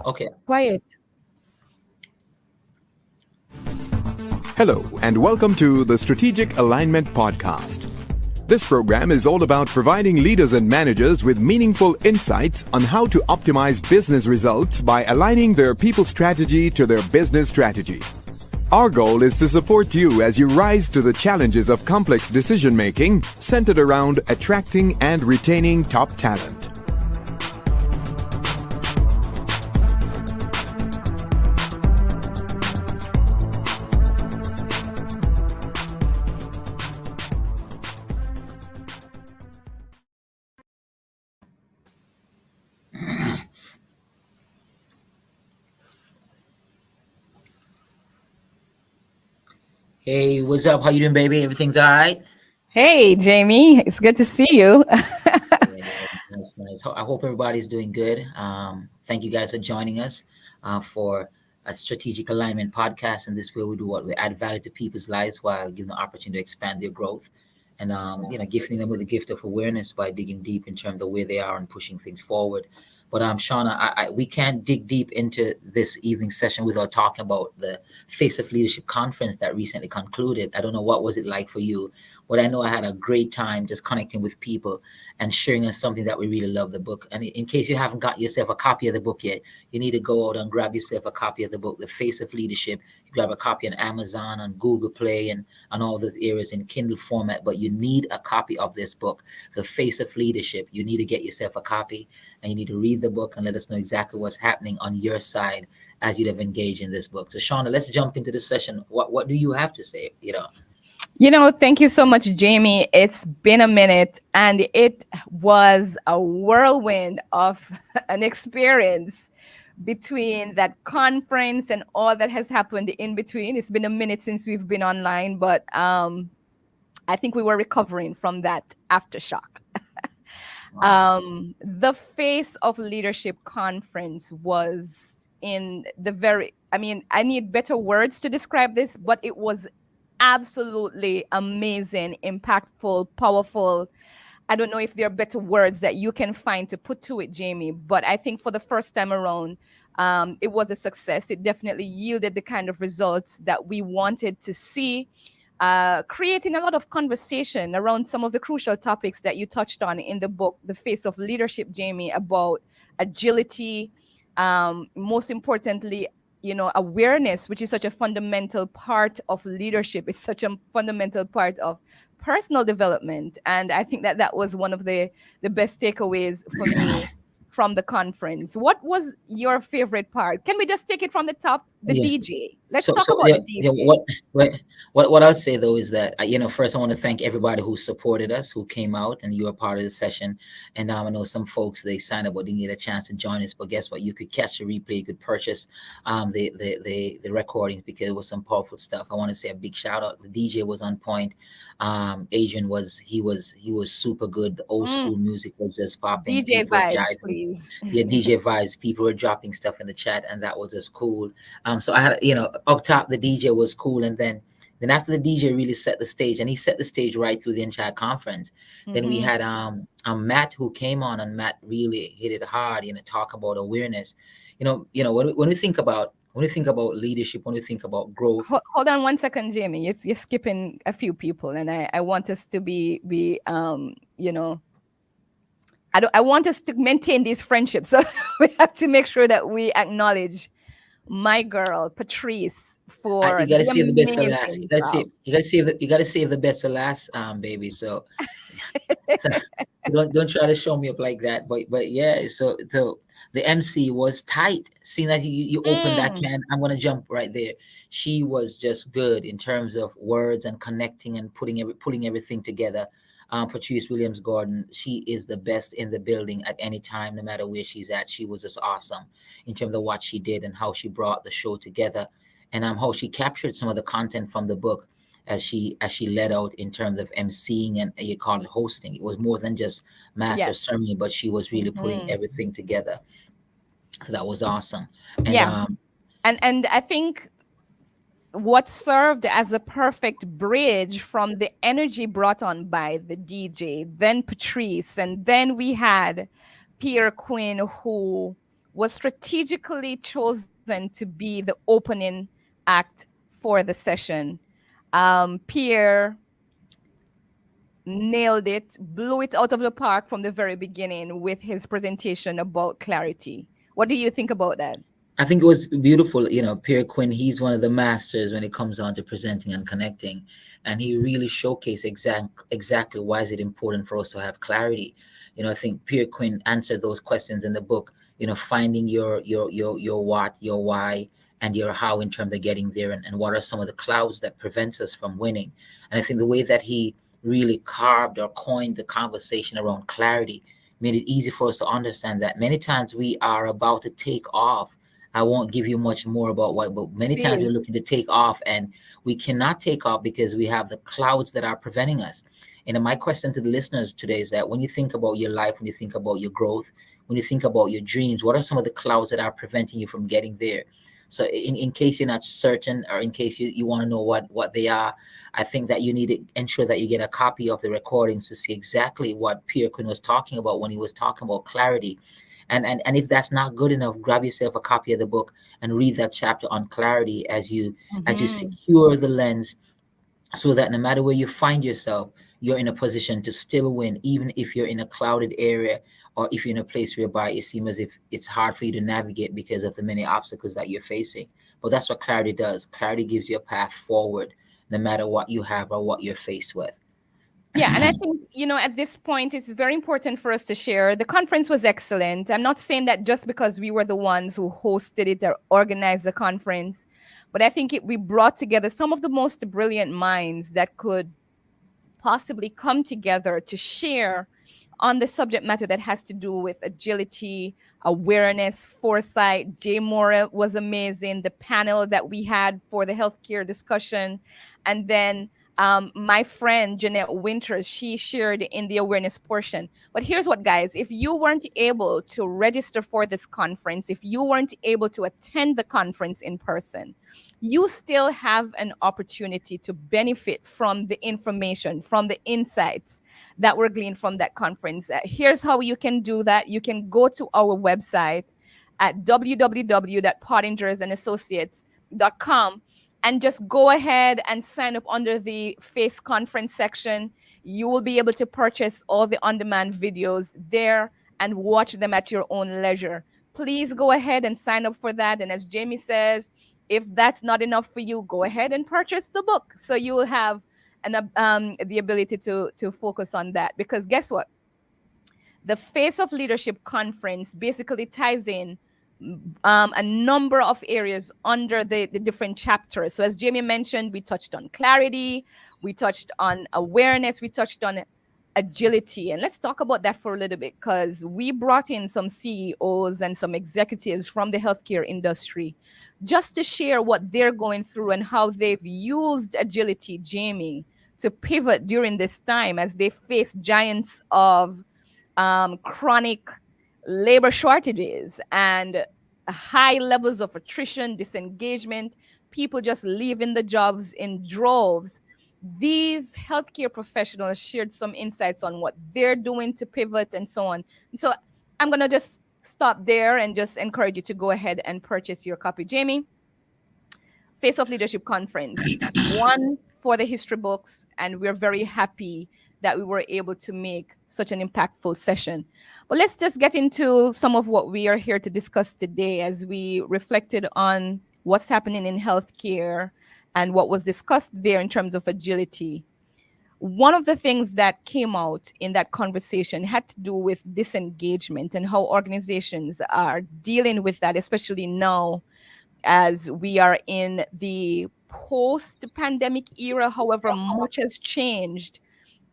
Okay. Quiet. Hello, and welcome to the Strategic Alignment Podcast. This program is all about providing leaders and managers with meaningful insights on how to optimize business results by aligning their people strategy to their business strategy. Our goal is to support you as you rise to the challenges of complex decision making centered around attracting and retaining top talent. Hey, what's up? How you doing, baby? Everything's all right? Hey, Jamie. It's good to see you. Yeah, that's nice. I hope everybody's doing good. Thank you guys for joining us for a strategic alignment podcast. And this way, we do what we add value to people's lives while giving them the opportunity to expand their growth, and gifting them with the gift of awareness by digging deep in terms of where they are and pushing things forward. But Shauna, we can't dig deep into this evening session without talking about the Face of Leadership conference that recently concluded. I don't know, what was it like for you, but I know I had a great time just connecting with people and sharing us something that we really love, the book. And in case you haven't got yourself a copy of the book yet, you need to go out and grab yourself a copy of the book, The Face of Leadership. You grab a copy on Amazon, on Google Play, and on all those areas in Kindle format. But you need a copy of this book, The Face of Leadership. You need to get yourself a copy, and you need to read the book and let us know exactly what's happening on your side as you'd have engaged in this book. So, Shauna, let's jump into the session. What do you have to say? Thank you so much, Jamie. It's been a minute and it was a whirlwind of an experience between that conference and all that has happened in between. It's been a minute since we've been online, but I think we were recovering from that aftershock. The Face of Leadership conference was I need better words to describe this, but it was absolutely amazing, impactful, powerful. I don't know if there are better words that you can find to put to it, Jamie, but I think for the first time around, it was a success. It definitely yielded the kind of results that we wanted to see, creating a lot of conversation around some of the crucial topics that you touched on in the book, The Face of Leadership, Jamie, about agility, most importantly, awareness, which is such a fundamental part of leadership. It's such a fundamental part of personal development. And I think that was one of the best takeaways for me from the conference. What was your favorite part? Can we just take it from the top? The Yeah. DJ. Let's So, talk so about yeah, the yeah. DJ. What I'll say though is that first I want to thank everybody who supported us, who came out, and you were part of the session. And I know some folks, they signed up but didn't get a chance to join us. But guess what? You could catch the replay. You could purchase the recordings, because it was some powerful stuff. I want to say a big shout out. The DJ was on point. Adrian was super good. The old school music was just popping. DJ People were vibes, jiving. please. Yeah, DJ vibes. People were dropping stuff in the chat, and that was just cool. So I had, up top, the DJ was cool. And then after the DJ really set the stage, and he set the stage right through the entire conference. Then we had Matt, who came on, and Matt really hit it hard, talk about awareness. When we think about leadership, when we think about growth. Hold on 1 second, Jamie. You're skipping a few people, and I want us to I want us to maintain these friendships. So we have to make sure that we acknowledge my girl Patrice for You gotta the save the best for last. amazing job. You gotta save the best for last, baby. So, so don't try to show me up like that. But yeah. So the MC was tight. Seeing as you opened that can, I'm gonna jump right there. She was just good in terms of words and connecting and putting everything together. Patrice Williams Gordon, she is the best in the building at any time, no matter where she's at. She was just awesome in terms of what she did and how she brought the show together, and how she captured some of the content from the book as she led out in terms of emceeing, and you call it hosting. It was more than just master Yes. ceremony, but she was really putting everything together. So that was awesome. And Yeah. And I think what served as a perfect bridge from the energy brought on by the DJ, then Patrice, and then we had Pierre Quinn, who was strategically chosen to be the opening act for the session. Pierre nailed it, blew it out of the park from the very beginning with his presentation about clarity. What do you think about that? I think it was beautiful. Pierre Quinn, he's one of the masters when it comes on to presenting and connecting. And he really showcased exactly why is it important for us to have clarity. I think Pierre Quinn answered those questions in the book, finding your what, your why, and your how in terms of getting there, and what are some of the clouds that prevents us from winning. And I think the way that he really carved or coined the conversation around clarity made it easy for us to understand that many times we are about to take off. I won't give you much more about what, but many times we're Please. looking to take off and we cannot take off because we have the clouds that are preventing us. And my question to the listeners today is that when you think about your life, when you think about your growth, when you think about your dreams, what are some of the clouds that are preventing you from getting there? So in case you're not certain, or in case you want to know what they are, I think that you need to ensure that you get a copy of the recordings to see exactly what Pierre Quinn was talking about when he was talking about clarity. And if that's not good enough, grab yourself a copy of the book and read that chapter on clarity as you Mhm. secure the lens, so that no matter where you find yourself, you're in a position to still win, even if you're in a clouded area, or if you're in a place whereby it seems as if it's hard for you to navigate because of the many obstacles that you're facing. But that's what clarity does. Clarity gives you a path forward, no matter what you have or what you're faced with. Yeah, and I think, at this point, it's very important for us to share. The conference was excellent. I'm not saying that just because we were the ones who hosted it or organized the conference, but I think we brought together some of the most brilliant minds that could possibly come together to share on the subject matter that has to do with agility, awareness, foresight. Jay Mora was amazing. The panel that we had for the healthcare discussion. And then my friend Jeanette Winters, she shared in the awareness portion. But here's what, guys, if you weren't able to register for this conference, if you weren't able to attend the conference in person, you still have an opportunity to benefit from the information, from the insights that were gleaned from that conference. Here's how you can do that. You can go to our website at www.pottingersandassociates.com and just go ahead and sign up under the face conference section. You will be able to purchase all the on-demand videos there and watch them at your own leisure. Please go ahead and sign up for that. And as Jamie says, if that's not enough for you, go ahead and purchase the book, so you will have the ability to focus on that. Because guess what? The Face of Leadership Conference basically ties in a number of areas under the different chapters. So as Jamie mentioned, we touched on clarity, we touched on awareness, we touched on agility. And let's talk about that for a little bit, because we brought in some CEOs and some executives from the healthcare industry just to share what they're going through and how they've used agility, Jamie, to pivot during this time as they face giants of chronic labor shortages and high levels of attrition, disengagement, people just leaving the jobs in droves. These healthcare professionals shared some insights on what they're doing to pivot and so on. And so I'm going to just stop there and just encourage you to go ahead and purchase your copy. Jamie, Face of Leadership Conference, one for the history books, and we're very happy that we were able to make such an impactful session. But let's just get into some of what we are here to discuss today as we reflected on what's happening in healthcare and what was discussed there in terms of agility. One of the things that came out in that conversation had to do with disengagement and how organizations are dealing with that, especially now as we are in the post-pandemic era. However, much has changed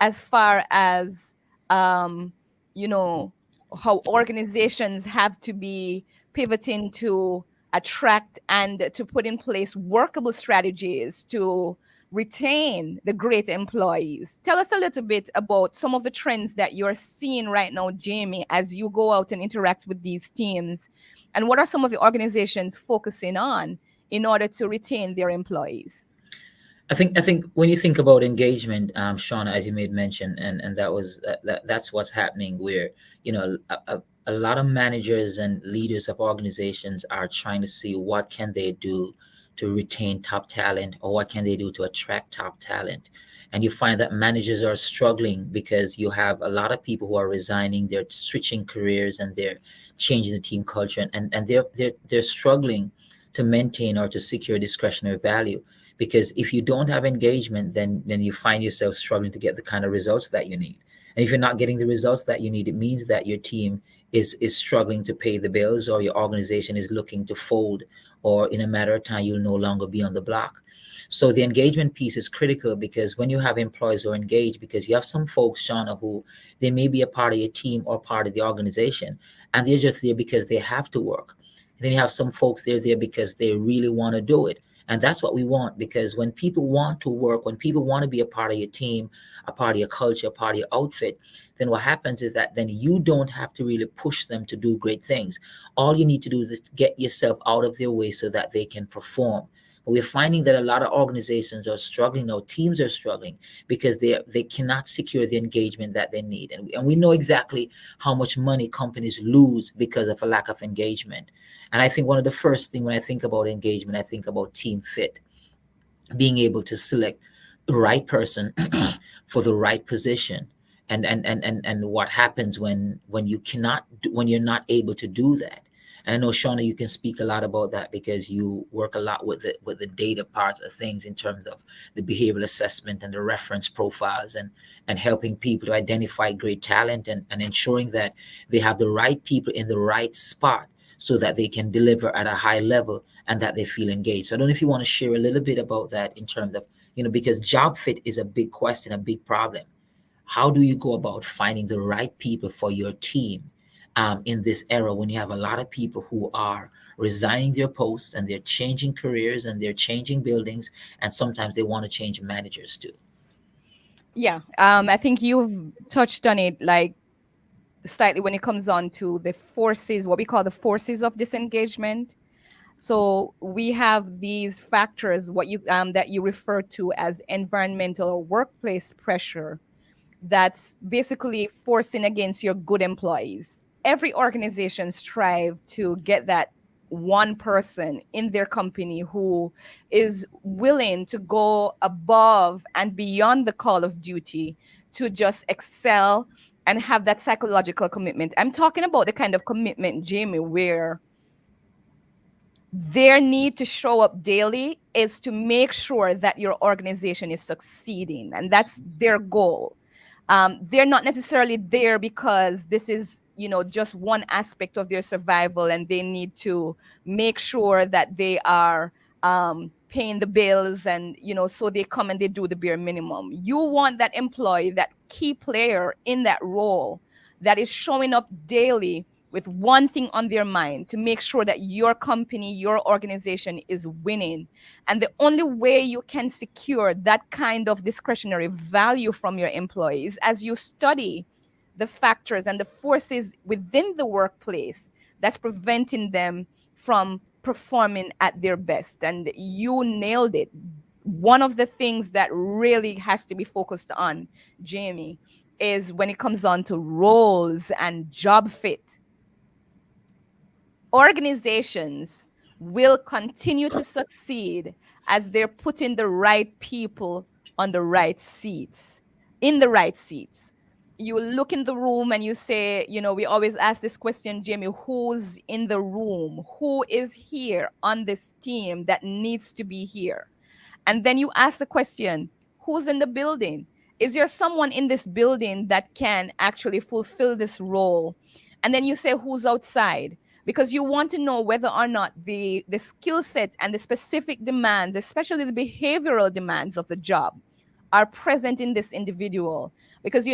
as far as you know how organizations have to be pivoting to attract and to put in place workable strategies to retain the great employees. Tell us a little bit about some of the trends that you're seeing right now, Jamie, as you go out and interact with these teams, and what are some of the organizations focusing on in order to retain their employees? I think when you think about engagement, Shauna, as you made mention, and that's what's happening. Where a a lot of managers and leaders of organizations are trying to see what can they do to retain top talent, or what can they do to attract top talent. And you find that managers are struggling because you have a lot of people who are resigning, they're switching careers, and they're changing the team culture, and they're struggling to maintain or to secure discretionary value. Because if you don't have engagement, then you find yourself struggling to get the kind of results that you need. And if you're not getting the results that you need, it means that your team is struggling to pay the bills, or your organization is looking to fold, or in a matter of time you'll no longer be on the block. So the engagement piece is critical, because when you have employees who are engaged, because you have some folks, Shauna, who they may be a part of your team or part of the organization, and they're just there because they have to work. And then you have some folks, they're there because they really want to do it. And that's what we want, because when people want to work, when people want to be a part of your team, a part of your culture, a part of your outfit, then what happens is that then you don't have to really push them to do great things. All you need to do is get yourself out of their way so that they can perform. But we're finding that a lot of organizations are struggling, now teams are struggling, because they cannot secure the engagement that they need. And we know exactly how much money companies lose because of a lack of engagement. And I think one of the first thing when I think about engagement, I think about team fit, being able to select the right person for the right position. And what happens when you cannot when you're not able to do that. And I know, Shauna, you can speak a lot about that, because you work a lot with the data parts of things, in terms of the behavioral assessment and the reference profiles, and helping people to identify great talent, and ensuring that they have the right people in the right spot, so that they can deliver at a high level and that they feel engaged. So I don't know if you want to share a little bit about that, in terms of, because job fit is a big question, a big problem. How do you go about finding the right people for your team, in this era, when you have a lot of people who are resigning their posts, and they're changing careers, and they're changing buildings, and sometimes they want to change managers too? Yeah, I think you've touched on it, like, slightly, when it comes on to the forces, what we call the forces of disengagement. So we have these factors, what you that you refer to as environmental or workplace pressure, that's basically forcing against your good employees. Every organization strive to get that one person in their company who is willing to go above and beyond the call of duty to just excel and have that psychological commitment. I'm talking about the kind of commitment, Jamie, where their need to show up daily is to make sure that your organization is succeeding, and that's their goal. They're not necessarily there because this is, just one aspect of their survival, and they need to make sure that they are paying the bills, and so they come and they do the bare minimum. You want that employee, that key player in that role, that is showing up daily with one thing on their mind, to make sure that your company, your organization is winning. And the only way you can secure that kind of discretionary value from your employees, as you study the factors and the forces within the workplace that's preventing them from performing at their best. And you nailed it. One of the things that really has to be focused on, Jamie, is when it comes on to roles and job fit. Organizations will continue to succeed as they're putting the right people on the right seats, in the right seats. You look in the room and you say, we always ask this question, Jamie, who's in the room? Who is here on this team that needs to be here? And then you ask the question, who's in the building? Is there someone in this building that can actually fulfill this role? And then you say, who's outside? Because you want to know whether or not the skill set and the specific demands, especially the behavioral demands of the job, are present in this individual. Because,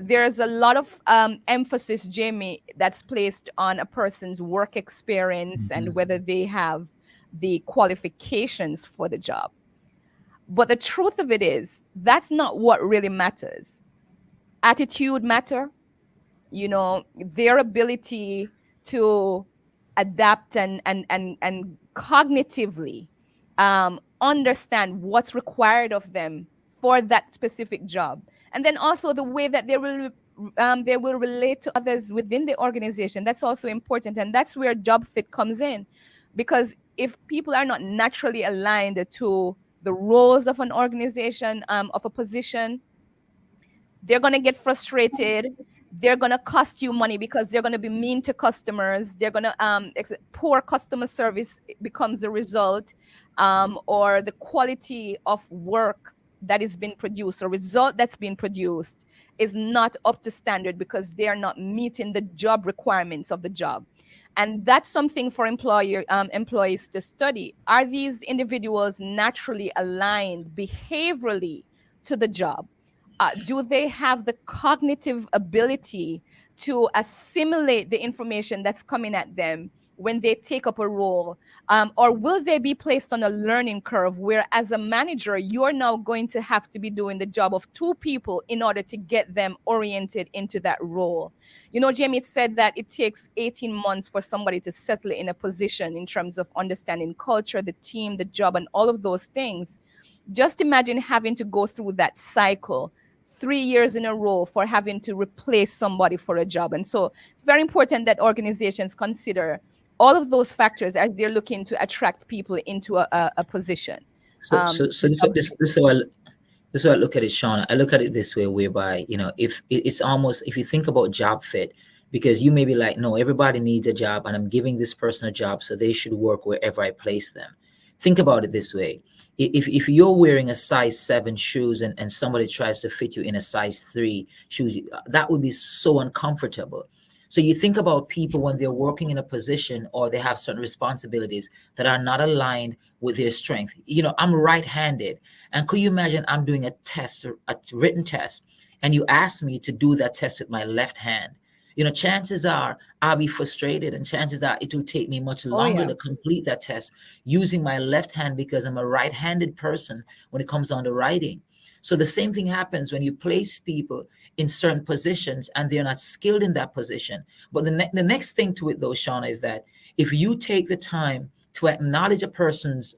there's a lot of emphasis, Jamie, that's placed on a person's work experience and whether they have the qualifications for the job. But the truth of it is, that's not what really matters. Attitude matter, their ability to adapt and cognitively understand what's required of them for that specific job. And then also the way that they will they will relate to others within the organization. That's also important, and that's where job fit comes in, because if people are not naturally aligned to the roles of an organization, of a position, they're going to get frustrated. They're going to cost you money because they're going to be mean to customers. They're going to poor customer service becomes the result, or the quality of work that is being produced or result that's being produced is not up to standard because they are not meeting the job requirements of the job. And that's something for employees to study. Are these individuals naturally aligned behaviorally to the job? Do they have the cognitive ability to assimilate the information that's coming at them when they take up a role? Or will they be placed on a learning curve where, as a manager, you're now going to have to be doing the job of two people in order to get them oriented into that role? You know, Jamie, it said that it takes 18 months for somebody to settle in a position in terms of understanding culture, the team, the job, and all of those things. Just imagine having to go through that cycle 3 years in a row for having to replace somebody for a job. And so it's very important that organizations consider all of those factors as they're looking to attract people into a position. So this is how I look at it, Sean. I look at it this way, whereby, you know, if it's almost, if you think about job fit, because you may be like, no, everybody needs a job and I'm giving this person a job, so they should work wherever I place them. Think about it this way. If you're wearing a size 7 shoes and somebody tries to fit you in a size 3 shoes, that would be so uncomfortable. So you think about people when they're working in a position or they have certain responsibilities that are not aligned with their strength. You know, I'm right-handed, and could you imagine I'm doing a test, a written test, and you ask me to do that test with my left hand? You know, chances are I'll be frustrated, and chances are it will take me much longer to complete that test using my left hand because I'm a right-handed person when it comes on to writing. So the same thing happens when you place people in certain positions and they're not skilled in that position. But the next thing to it, though, Shauna, is that if you take the time to acknowledge a person's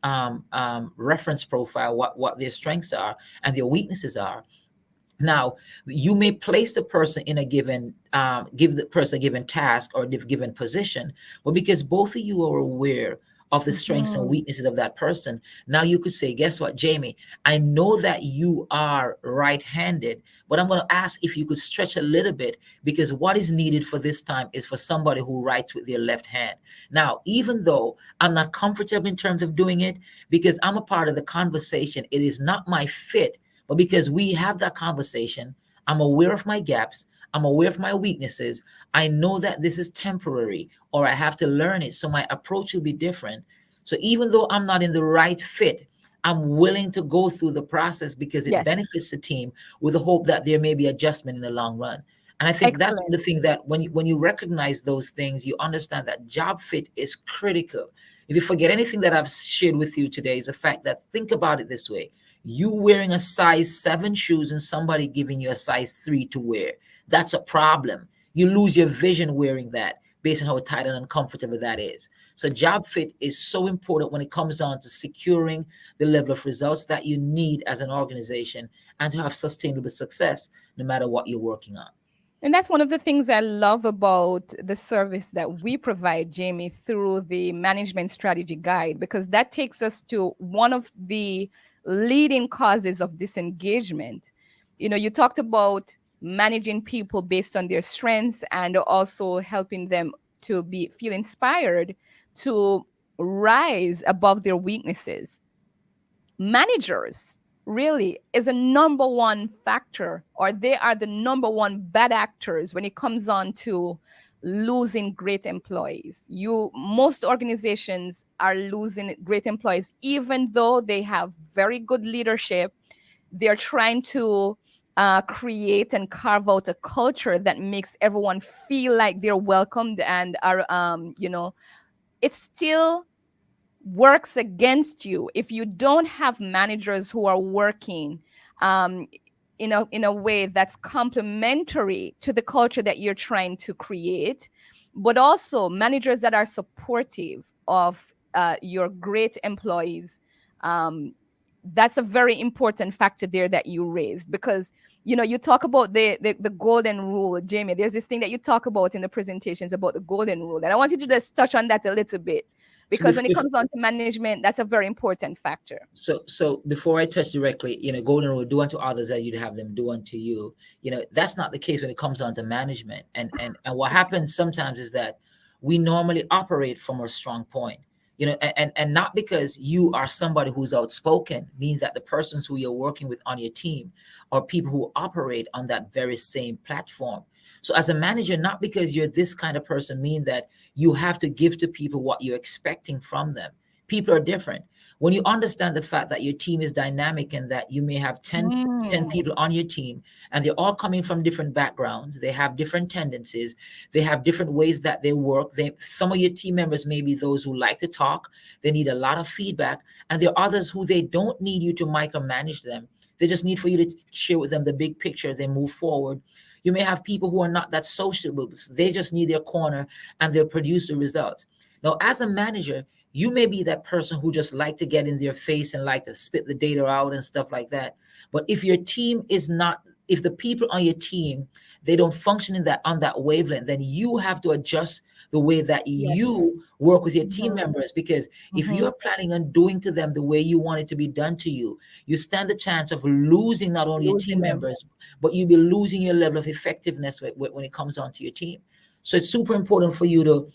reference profile, what their strengths are and their weaknesses are. Now, you may place the person in a given, give the person a given task or a given position, but because both of you are aware of the strengths and weaknesses of that person, now you could say, guess what, Jamie, I know that you are right-handed, but I'm going to ask if you could stretch a little bit, because what is needed for this time is for somebody who writes with their left hand. Now, even though I'm not comfortable in terms of doing it, because I'm a part of the conversation, it is not my fit. But because we have that conversation, I'm aware of my gaps, I'm aware of my weaknesses. I know that this is temporary, or I have to learn it, so my approach will be different. So even though I'm not in the right fit, I'm willing to go through the process because it benefits the team, with the hope that there may be adjustment in the long run. And I think that's the thing, that when you recognize those things, you understand that job fit is critical. If you forget anything that I've shared with you today, is the fact that, think about it this way. You wearing a size 7 shoes and somebody giving you a size 3 to wear, that's a problem. You lose your vision wearing that based on how tight and uncomfortable that is. So job fit is so important when it comes down to securing the level of results that you need as an organization and to have sustainable success no matter what you're working on. And that's one of the things I love about the service that we provide, Jamie, through the Management Strategy Guide, because that takes us to one of the leading causes of disengagement. You know, you talked about managing people based on their strengths and also helping them to feel inspired to rise above their weaknesses. Managers really is a number one factor, or they are the number one bad actors when it comes on to losing great employees. Most organizations are losing great employees, even though they have very good leadership. They're trying to create and carve out a culture that makes everyone feel like they're welcomed and are, it still works against you if you don't have managers who are working in a way that's complementary to the culture that you're trying to create, but also managers that are supportive of your great employees. that's a very important factor there that you raised, because you talk about the golden rule, Jamie. There's this thing that you talk about in the presentations about the golden rule, and I want you to just touch on that a little bit, So because when it comes on to management, that's a very important factor. so before I touch directly, golden rule, do unto others as you'd have them do unto you. That's not the case when it comes on to management. And what happens sometimes is that we normally operate from a strong point. And not because you are somebody who's outspoken means that the persons who you're working with on your team are people who operate on that very same platform. So as a manager, not because you're this kind of person mean that you have to give to people what you're expecting from them. People are different. When you understand the fact that your team is dynamic and that you may have 10 people on your team, and they're all coming from different backgrounds, they have different tendencies, they have different ways that they work. Some of your team members may be those who like to talk, they need a lot of feedback, and there are others who they don't need you to micromanage them. They just need for you to share with them the big picture, they move forward. You may have people who are not that sociable, they just need their corner and they'll produce the results. Now, as a manager, you may be that person who just like to get in their face and like to spit the data out and stuff like that. But if your team is not, if the people on your team, they don't function on that wavelength, then you have to adjust the way that you work with your team members. Because if you're planning on doing to them the way you want it to be done to you, you stand the chance of losing not only your team members, but you'll be losing your level of effectiveness when it comes onto your team. So it's super important for you to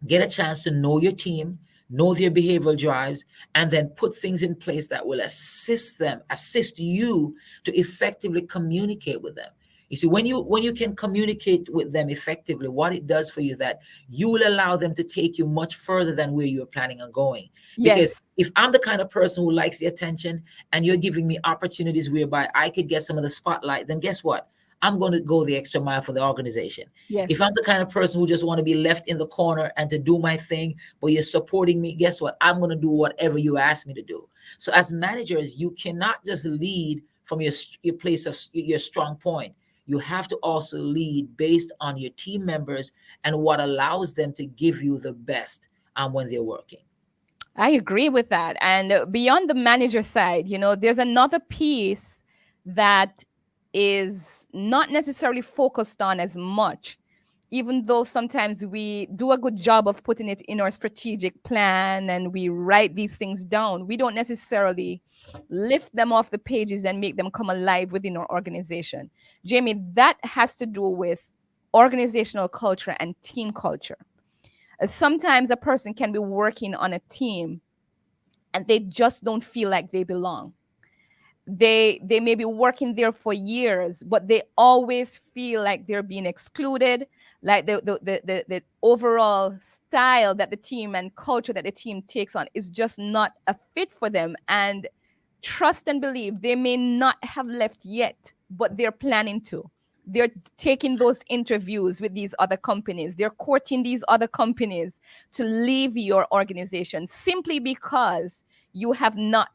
get a chance to know your team, know their behavioral drives, and then put things in place that will assist you to effectively communicate with them. You see, when you can communicate with them effectively, what it does for you is that you will allow them to take you much further than where you're planning on going. Because if I'm the kind of person who likes the attention and you're giving me opportunities whereby I could get some of the spotlight, then guess what? I'm going to go the extra mile for the organization. If I'm the kind of person who just want to be left in the corner and to do my thing, but you're supporting me, guess what? I'm going to do whatever you ask me to do. So as managers, you cannot just lead from your place of your strong point. You have to also lead based on your team members and what allows them to give you the best when they're working. I agree with that. And beyond the manager side, there's another piece that is not necessarily focused on as much, even though sometimes we do a good job of putting it in our strategic plan and we write these things down. We don't necessarily lift them off the pages and make them come alive within our organization. Jamie, that has to do with organizational culture and team culture. Sometimes a person can be working on a team and they just don't feel like they belong. They may be working there for years, but they always feel like they're being excluded, like the overall style that the team and culture that the team takes on is just not a fit for them. And trust and believe, they may not have left yet, but they're planning to. They're taking those interviews with these other companies. They're courting these other companies to leave your organization simply because you have not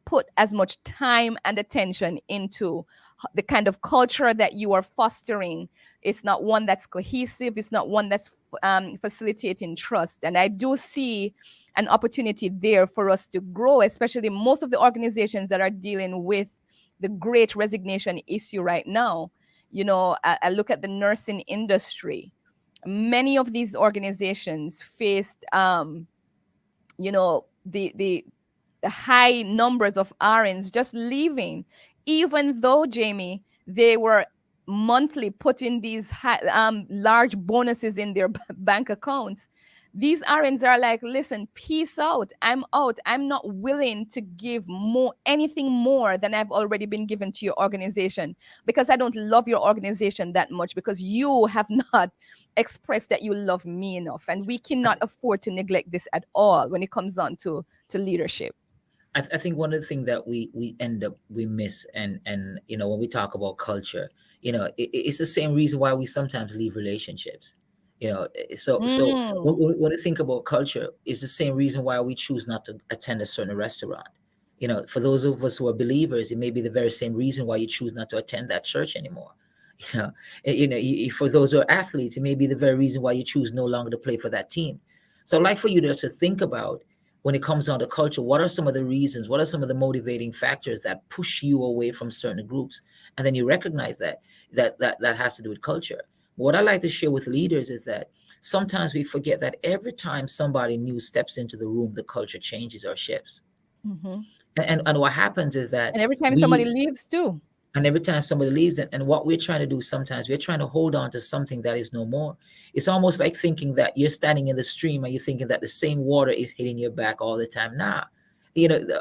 put as much time and attention into the kind of culture that you are fostering. It's not one that's cohesive. It's not one that's facilitating trust. And I do see an opportunity there for us to grow, especially most of the organizations that are dealing with the great resignation issue right now. I look at the nursing industry. Many of these organizations faced, the high numbers of RNs just leaving, even though, Jamie, they were monthly putting these large bonuses in their bank accounts. These RNs are like, listen, peace out. I'm out. I'm not willing to give anything more than I've already been given to your organization, because I don't love your organization that much, because you have not expressed that you love me enough. And we cannot afford to neglect this at all when it comes on to leadership. I think one of the things that we miss, and when we talk about culture, it's the same reason why we sometimes leave relationships. So when we think about culture, it's the same reason why we choose not to attend a certain restaurant. For those of us who are believers, it may be the very same reason why you choose not to attend that church anymore. For those who are athletes, it may be the very reason why you choose no longer to play for that team. So I'd like for you to think about when it comes down to culture, what are some of the reasons, what are some of the motivating factors that push you away from certain groups? And then you recognize that has to do with culture. What I like to share with leaders is that sometimes we forget that every time somebody new steps into the room, the culture changes or shifts. Mm-hmm. And what happens is that And every time somebody we leaves too. and every time somebody leaves, and what we're trying to do sometimes, we're trying to hold on to something that is no more. It's almost like thinking that you're standing in the stream and you're thinking that the same water is hitting your back all the time. Nah,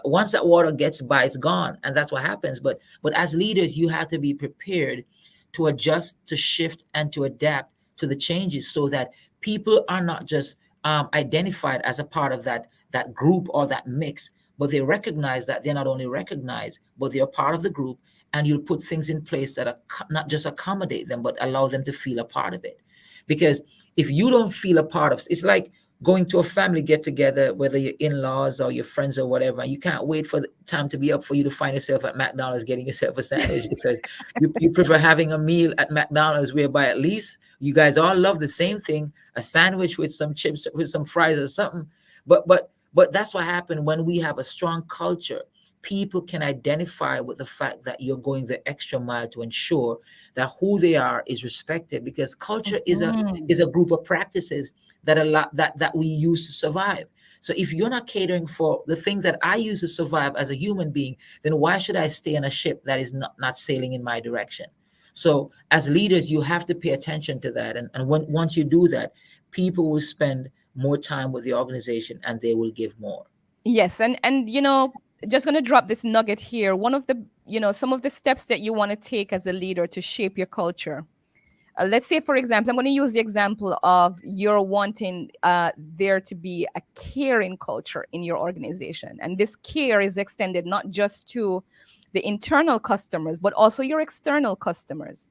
once that water gets by, it's gone, and that's what happens. But as leaders, you have to be prepared to adjust, to shift, and to adapt to the changes, so that people are not just identified as a part of that group or that mix, but they recognize that they're not only recognized, but they're part of the group, and you'll put things in place that are not just accommodate them, but allow them to feel a part of it. Because if you don't feel a part of it's like going to a family get together, whether you're in-laws or your friends or whatever, and you can't wait for the time to be up for you to find yourself at McDonald's getting yourself a sandwich, because you prefer having a meal at McDonald's whereby at least you guys all love the same thing, a sandwich with some chips, with some fries or something. But that's what happened when we have a strong culture. People can identify with the fact that you're going the extra mile to ensure that who they are is respected, because culture is a group of practices that we use to survive. So if you're not catering for the thing that I use to survive as a human being, then why should I stay on a ship that is not sailing in my direction? So as leaders, you have to pay attention to that. And once you do that, people will spend more time with the organization and they will give more. Yes, and just going to drop this nugget here. One of the, some of the steps that you want to take as a leader to shape your culture. Let's say, for example, I'm going to use the example of you're wanting there to be a caring culture in your organization. And this care is extended not just to the internal customers, but also your external customers.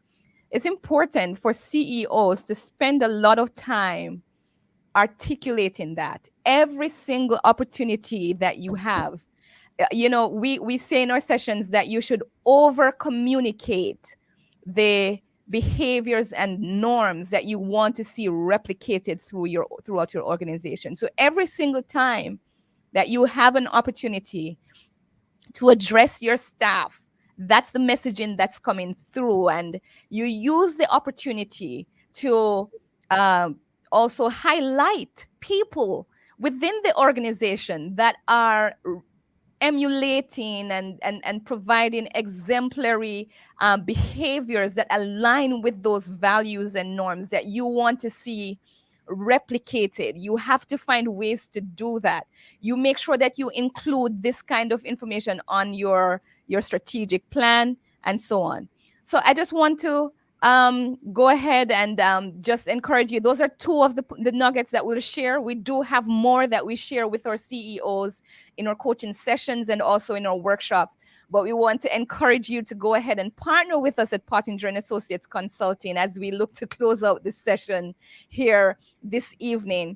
It's important for CEOs to spend a lot of time articulating that every single opportunity that you have. We say in our sessions that you should over communicate the behaviors and norms that you want to see replicated throughout your organization. So every single time that you have an opportunity to address your staff, that's the messaging that's coming through, and you use the opportunity to also highlight people within the organization that are emulating and providing exemplary behaviors that align with those values and norms that you want to see replicated. You have to find ways to do that. You make sure that you include this kind of information on your strategic plan and so on. So I just want to go ahead and just encourage you. Those are two of the nuggets that we'll share. We do have more that we share with our CEOs in our coaching sessions and also in our workshops. But we want to encourage you to go ahead and partner with us at Pottinger & Associates Consulting as we look to close out this session here this evening.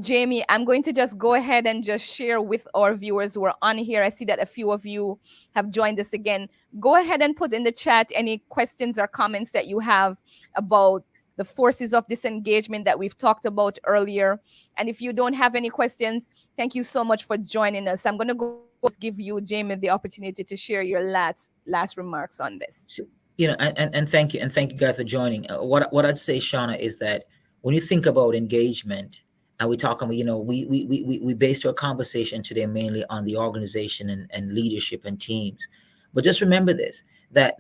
Jamie, I'm going to just go ahead and just share with our viewers who are on here. I see that a few of you have joined us again. Go ahead and put in the chat any questions or comments that you have about the forces of disengagement that we've talked about earlier. And if you don't have any questions, thank you so much for joining us. I'm going to go give you, Jamie, the opportunity to share your last remarks on this. So, and thank you guys for joining. What I'd say, Shauna, is that when you think about engagement, and we talk about, we based our conversation today mainly on the organization and leadership and teams. But just remember this, that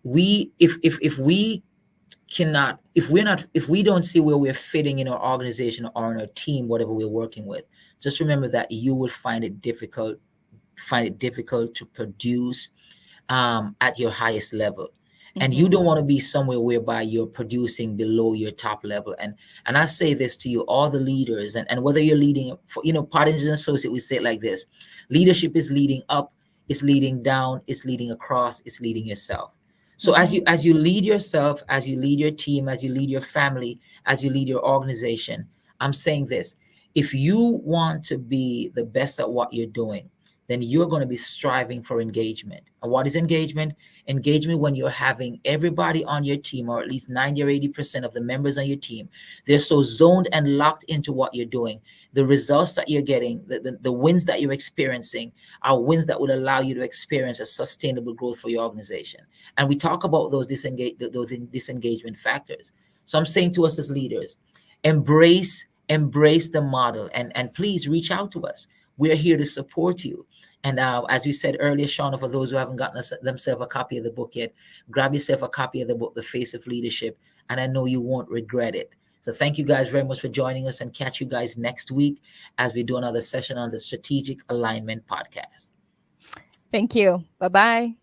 if we don't see where we're fitting in our organization or in our team, whatever we're working with, just remember that you will find it difficult to produce at your highest level. And you don't want to be somewhere whereby you're producing below your top level. And I say this to you, all the leaders, and whether you're leading, Pottinger & Associates, we say it like this: leadership is leading up, it's leading down, it's leading across, it's leading yourself. So as you lead yourself, as you lead your team, as you lead your family, as you lead your organization, I'm saying this: if you want to be the best at what you're doing, then you're going to be striving for engagement. And what is engagement? Engagement when you're having everybody on your team, or at least 90 or 80% of the members on your team, they're so zoned and locked into what you're doing the results that you're getting, the wins that you're experiencing are wins that will allow you to experience a sustainable growth for your organization. And we talk about those disengagement factors. So I'm saying to us as leaders, embrace the model, and please reach out to us. We're here to support you. And as we said earlier, Shauna, for those who haven't gotten themselves a copy of the book yet, grab yourself a copy of the book, The Face of Leadership, and I know you won't regret it. So thank you guys very much for joining us, and catch you guys next week as we do another session on the Strategic Alignment Podcast. Thank you. Bye-bye.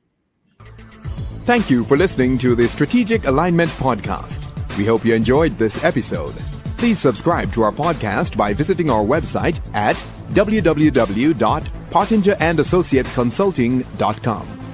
Thank you for listening to the Strategic Alignment Podcast. We hope you enjoyed this episode. Please subscribe to our podcast by visiting our website at www.pottingerandassociatesconsulting.com.